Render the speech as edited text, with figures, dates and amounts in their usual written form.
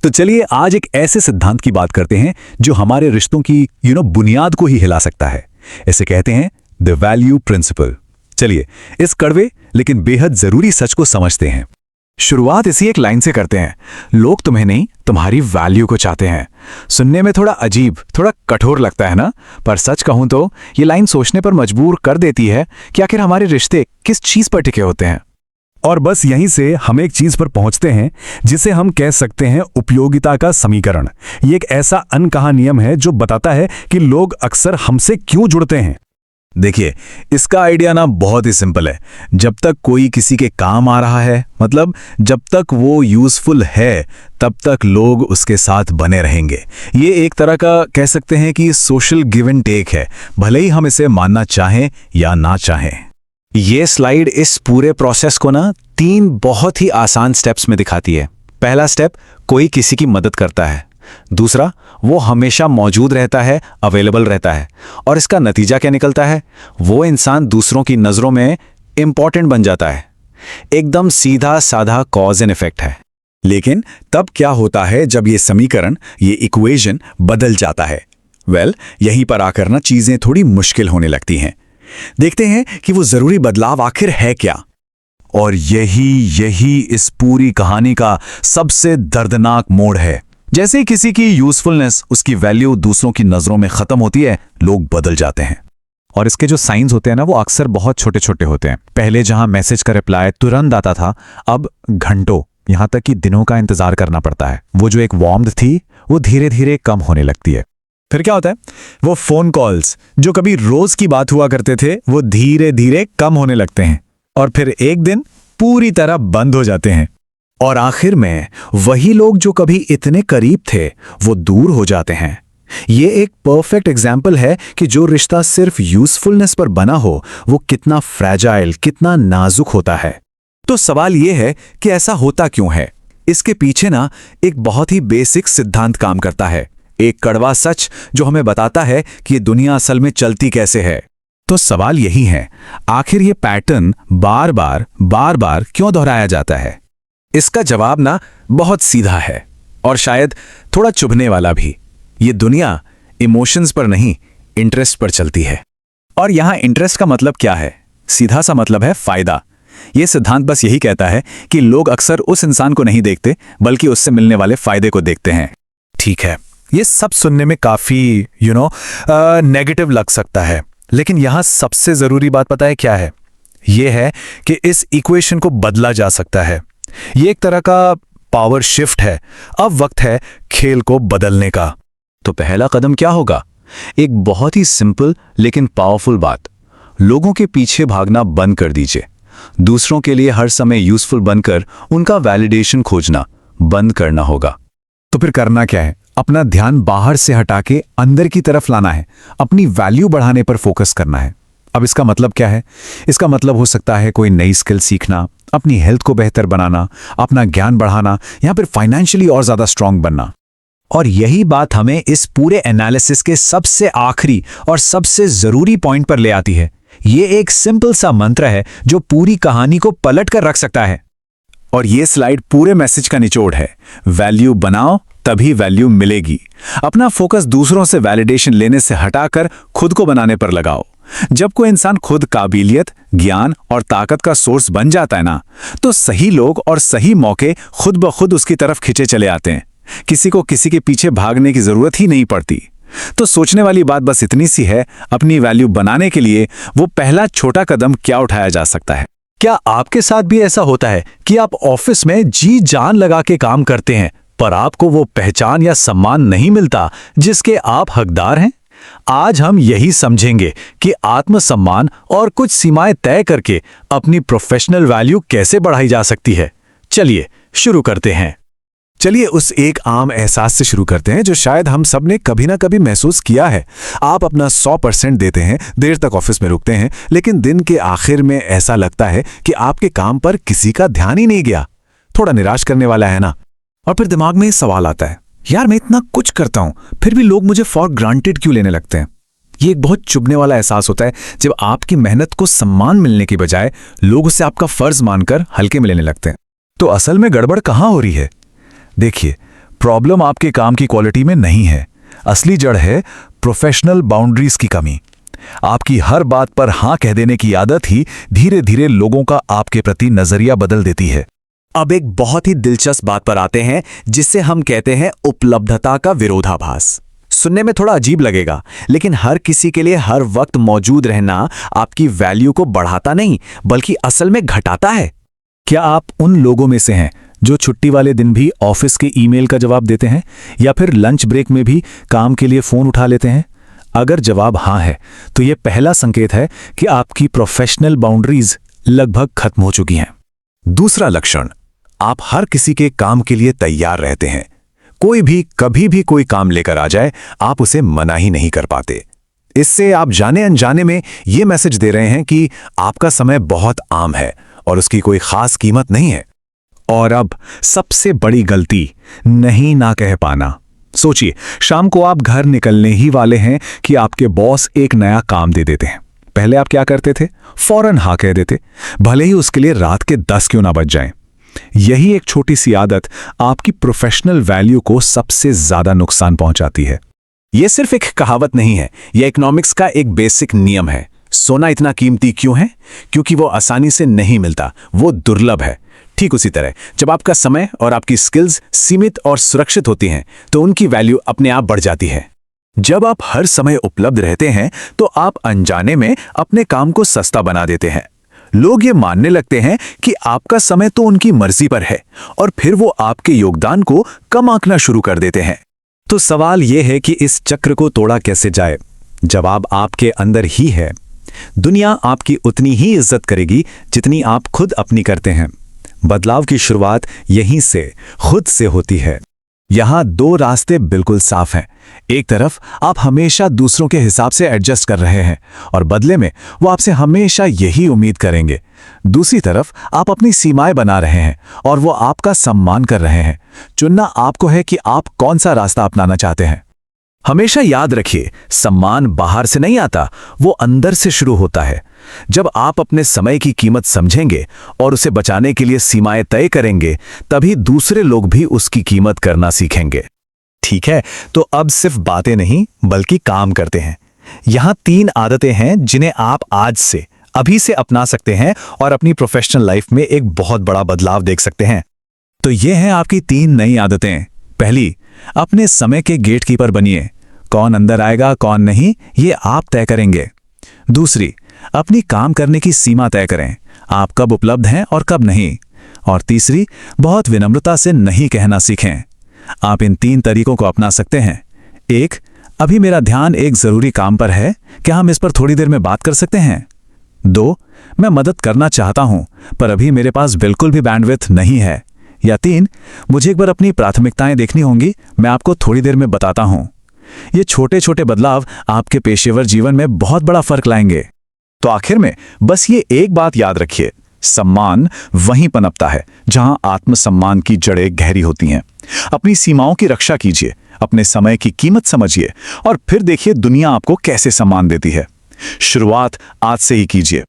तो चलिए आज एक ऐसे सिद्धांत की बात करते हैं जो हमारे रिश्तों की बुनियाद को ही हिला सकता है। इसे कहते हैं द वैल्यू प्रिंसिपल। चलिए इस कड़वे लेकिन बेहद जरूरी सच को समझते हैं। शुरुआत इसी एक लाइन से करते हैं, लोग तुम्हें नहीं तुम्हारी वैल्यू को चाहते हैं। सुनने में थोड़ा अजीब, थोड़ा कठोर लगता है ना, पर सच कहूं तो ये लाइन सोचने पर मजबूर कर देती है कि आखिर हमारे रिश्ते किस चीज पर टिके होते हैं। और बस यहीं से हम एक चीज पर पहुंचते हैं जिसे हम कह सकते हैं उपयोगिता का समीकरण। ये एक ऐसा अनकहा नियम है जो बताता है कि लोग अक्सर हमसे क्यों जुड़ते हैं। देखिए, इसका आइडिया ना बहुत ही सिंपल है। जब तक कोई किसी के काम आ रहा है, मतलब जब तक वो यूजफुल है, तब तक लोग उसके साथ बने रहेंगे। ये एक तरह का कह सकते हैं कि सोशल गिव एंड टेक है, भले ही हम इसे मानना चाहें या ना चाहें। ये स्लाइड इस पूरे प्रोसेस को ना 3 बहुत ही आसान स्टेप्स में दिखाती है। पहला स्टेप, कोई किसी की मदद करता है। दूसरा, वो हमेशा मौजूद रहता है, अवेलेबल रहता है। और इसका नतीजा क्या निकलता है? वो इंसान दूसरों की नज़रों में इंपॉर्टेंट बन जाता है। एकदम सीधा साधा कॉज एंड इफेक्ट है। लेकिन तब क्या होता है जब ये समीकरण, ये इक्वेशन बदल जाता है? यहीं पर आकर ना चीजें थोड़ी मुश्किल होने लगती हैं। देखते हैं कि वो जरूरी बदलाव आखिर है क्या। और यही इस पूरी कहानी का सबसे दर्दनाक मोड़ है। जैसे किसी की यूजफुलनेस, उसकी वैल्यू दूसरों की नजरों में खत्म होती है, लोग बदल जाते हैं। और इसके जो साइंस होते हैं ना, वो अक्सर बहुत छोटे छोटे होते हैं। पहले जहां मैसेज का रिप्लाई तुरंत आता था, अब घंटों, यहां तक कि दिनों का इंतजार करना पड़ता है। वो जो एक वार्मथ थी, वो धीरे धीरे कम होने लगती है। फिर क्या होता है? वो फोन कॉल्स जो कभी रोज की बात हुआ करते थे, वो धीरे धीरे कम होने लगते हैं और फिर एक दिन पूरी तरह बंद हो जाते हैं। और आखिर में वही लोग जो कभी इतने करीब थे, वो दूर हो जाते हैं। ये एक परफेक्ट एग्जाम्पल है कि जो रिश्ता सिर्फ यूजफुलनेस पर बना हो, वो कितना फ्रैजाइल, कितना नाजुक होता है। तो सवाल ये है कि ऐसा होता क्यों है? इसके पीछे ना एक बहुत ही बेसिक सिद्धांत काम करता है, एक कड़वा सच जो हमें बताता है कि ये दुनिया असल में चलती कैसे है। तो सवाल यही है, आखिर ये पैटर्न बार बार क्यों दोहराया जाता है? इसका जवाब ना बहुत सीधा है और शायद थोड़ा चुभने वाला भी। ये दुनिया इमोशंस पर नहीं, इंटरेस्ट पर चलती है। और यहां इंटरेस्ट का मतलब क्या है? सीधा सा मतलब है फायदा। ये सिद्धांत बस यही कहता है कि लोग अक्सर उस इंसान को नहीं देखते, बल्कि उससे मिलने वाले फायदे को देखते हैं। ठीक है, ये सब सुनने में काफी नेगेटिव लग सकता है, लेकिन यहां सबसे जरूरी बात पता है क्या है? यह है कि इस इक्वेशन को बदला जा सकता है। ये एक तरह का पावर शिफ्ट है। अब वक्त है खेल को बदलने का। तो पहला कदम क्या होगा? एक बहुत ही सिंपल लेकिन पावरफुल बात, लोगों के पीछे भागना बंद कर दीजिए। दूसरों के लिए हर समय यूजफुल बनकर उनका वैलिडेशन खोजना बंद करना होगा। तो फिर करना क्या है? अपना ध्यान बाहर से हटा के अंदर की तरफ लाना है, अपनी वैल्यू बढ़ाने पर फोकस करना है। अब इसका मतलब क्या है? इसका मतलब हो सकता है कोई नई स्किल सीखना, अपनी हेल्थ को बेहतर बनाना, अपना ज्ञान बढ़ाना, या फिर फाइनेंशियली और ज्यादा स्ट्रांग बनना। और यही बात हमें इस पूरे एनालिसिस के सबसे आखिरी और सबसे जरूरी पॉइंट पर ले आती है। ये एक सिंपल सा मंत्र है जो पूरी कहानी को पलट कर रख सकता है। और ये स्लाइड पूरे मैसेज का निचोड़ है। वैल्यू बनाओ, तभी वैल्यू मिलेगी। अपना फोकस दूसरों से वैलिडेशन लेने से हटाकर खुद को बनाने पर लगाओ। जब कोई इंसान खुद काबिलियत, ज्ञान और ताकत का सोर्स बन जाता है ना, तो सही लोग और सही मौके खुद ब खुद उसकी तरफ खिंचे चले आते हैं। किसी को किसी के पीछे भागने की जरूरत ही नहीं पड़ती। तो सोचने वाली बात बस इतनी सी है, अपनी वैल्यू बनाने के लिए वो पहला छोटा कदम क्या उठाया जा सकता है? क्या आपके साथ भी ऐसा होता है कि आप ऑफिस में जी जान लगा के काम करते हैं, पर आपको वो पहचान या सम्मान नहीं मिलता जिसके आप हकदार हैं? आज हम यही समझेंगे कि आत्मसम्मान और कुछ सीमाएं तय करके अपनी प्रोफेशनल वैल्यू कैसे बढ़ाई जा सकती है। चलिए शुरू करते हैं। चलिए उस एक आम एहसास से शुरू करते हैं जो शायद हम सब ने कभी ना कभी महसूस किया है। आप अपना 100% देते हैं, देर तक ऑफिस में रुकते हैं, लेकिन दिन के आखिर में ऐसा लगता है कि आपके काम पर किसी का ध्यान ही नहीं गया। थोड़ा निराश करने वाला है ना? और फिर दिमाग में सवाल आता है, यार मैं इतना कुछ करता हूं, फिर भी लोग मुझे फॉर ग्रांटेड क्यों लेने लगते हैं? ये एक बहुत चुभने वाला एहसास होता है जब आपकी मेहनत को सम्मान मिलने की बजाय लोग उसे आपका फर्ज मानकर हल्के में लेने लगते हैं। तो असल में गड़बड़ कहां हो रही है? देखिए, प्रॉब्लम आपके काम की क्वालिटी में नहीं है, असली जड़ है प्रोफेशनल बाउंड्रीज की कमी। आपकी हर बात पर हां कह देने की आदत ही धीरे धीरे लोगों का आपके प्रति नजरिया बदल देती है। अब एक बहुत ही दिलचस्प बात पर आते हैं, जिससे हम कहते हैं उपलब्धता का विरोधाभास। सुनने में थोड़ा अजीब लगेगा, लेकिन हर किसी के लिए हर वक्त मौजूद रहना आपकी वैल्यू को बढ़ाता नहीं, बल्कि असल में घटाता है। क्या आप उन लोगों में से हैं जो छुट्टी वाले दिन भी ऑफिस के ईमेल का जवाब देते हैं या फिर लंच ब्रेक में भी काम के लिए फोन उठा लेते हैं? अगर जवाब हां है, तो यह पहला संकेत है कि आपकी प्रोफेशनल बाउंड्रीज लगभग खत्म हो चुकी हैं। दूसरा लक्षण, आप हर किसी के काम के लिए तैयार रहते हैं। कोई भी कभी भी कोई काम लेकर आ जाए, आप उसे मना ही नहीं कर पाते। इससे आप जाने अनजाने में ये मैसेज दे रहे हैं कि आपका समय बहुत आम है और उसकी कोई खास कीमत नहीं है। और अब सबसे बड़ी गलती, नहीं ना कह पाना। सोचिए, शाम को आप घर निकलने ही वाले हैं कि आपके बॉस एक नया काम दे देते हैं। पहले आप क्या करते थे? फौरन हाँ कह देते, भले ही उसके लिए रात के 10 क्यों ना बज जाएं। यही एक छोटी सी आदत आपकी प्रोफेशनल वैल्यू को सबसे ज्यादा नुकसान पहुंचाती है। यह सिर्फ एक कहावत नहीं है, यह इकोनॉमिक्स का एक बेसिक नियम है। सोना इतना कीमती क्यों है? क्योंकि वो आसानी से नहीं मिलता, वो दुर्लभ है। ठीक उसी तरह जब आपका समय और आपकी स्किल्स सीमित और सुरक्षित होती हैं, तो उनकी वैल्यू अपने आप बढ़ जाती है। जब आप हर समय उपलब्ध रहते हैं, तो आप अनजाने में अपने काम को सस्ता बना देते हैं। लोग ये मानने लगते हैं कि आपका समय तो उनकी मर्जी पर है, और फिर वो आपके योगदान को कम आंकना शुरू कर देते हैं। तो सवाल यह है कि इस चक्र को तोड़ा कैसे जाए? जवाब आपके अंदर ही है। दुनिया आपकी उतनी ही इज्जत करेगी जितनी आप खुद अपनी करते हैं। बदलाव की शुरुआत यहीं से, खुद से होती है। यहां दो रास्ते बिल्कुल साफ हैं। एक तरफ आप हमेशा दूसरों के हिसाब से एडजस्ट कर रहे हैं और बदले में वो आपसे हमेशा यही उम्मीद करेंगे। दूसरी तरफ आप अपनी सीमाएं बना रहे हैं और वो आपका सम्मान कर रहे हैं। चुनना आपको है कि आप कौन सा रास्ता अपनाना चाहते हैं। हमेशा याद रखिए, सम्मान बाहर से नहीं आता, वो अंदर से शुरू होता है। जब आप अपने समय की कीमत समझेंगे और उसे बचाने के लिए सीमाएं तय करेंगे, तभी दूसरे लोग भी उसकी कीमत करना सीखेंगे। ठीक है, तो अब सिर्फ बातें नहीं बल्कि काम करते हैं। यहां 3 आदतें हैं जिन्हें आप आज से, अभी से अपना सकते हैं और अपनी प्रोफेशनल लाइफ में एक बहुत बड़ा बदलाव देख सकते हैं। तो ये हैं आपकी 3 नई आदतें। पहली, अपने समय के गेटकीपर बनिए। कौन अंदर आएगा कौन नहीं, ये आप तय करेंगे। दूसरी, अपनी काम करने की सीमा तय करें, आप कब उपलब्ध हैं और कब नहीं। और तीसरी, बहुत विनम्रता से नहीं कहना सीखें। आप इन 3 तरीकों को अपना सकते हैं। 1, अभी मेरा ध्यान एक जरूरी काम पर है, क्या हम इस पर थोड़ी देर में बात कर सकते हैं? 2, मैं मदद करना चाहता हूं पर अभी मेरे पास बिल्कुल भी बैंडविड्थ नहीं है। या 3, मुझे एक बार अपनी प्राथमिकताएं देखनी होंगी, मैं आपको थोड़ी देर में बताता हूं। ये छोटे छोटे बदलाव आपके पेशेवर जीवन में बहुत बड़ा फर्क लाएंगे। तो आखिर में बस ये एक बात याद रखिए, सम्मान वहीं पनपता है जहां आत्मसम्मान की जड़ें गहरी होती हैं। अपनी सीमाओं की रक्षा कीजिए, अपने समय की कीमत समझिए और फिर देखिए दुनिया आपको कैसे सम्मान देती है। शुरुआत आज से ही कीजिए।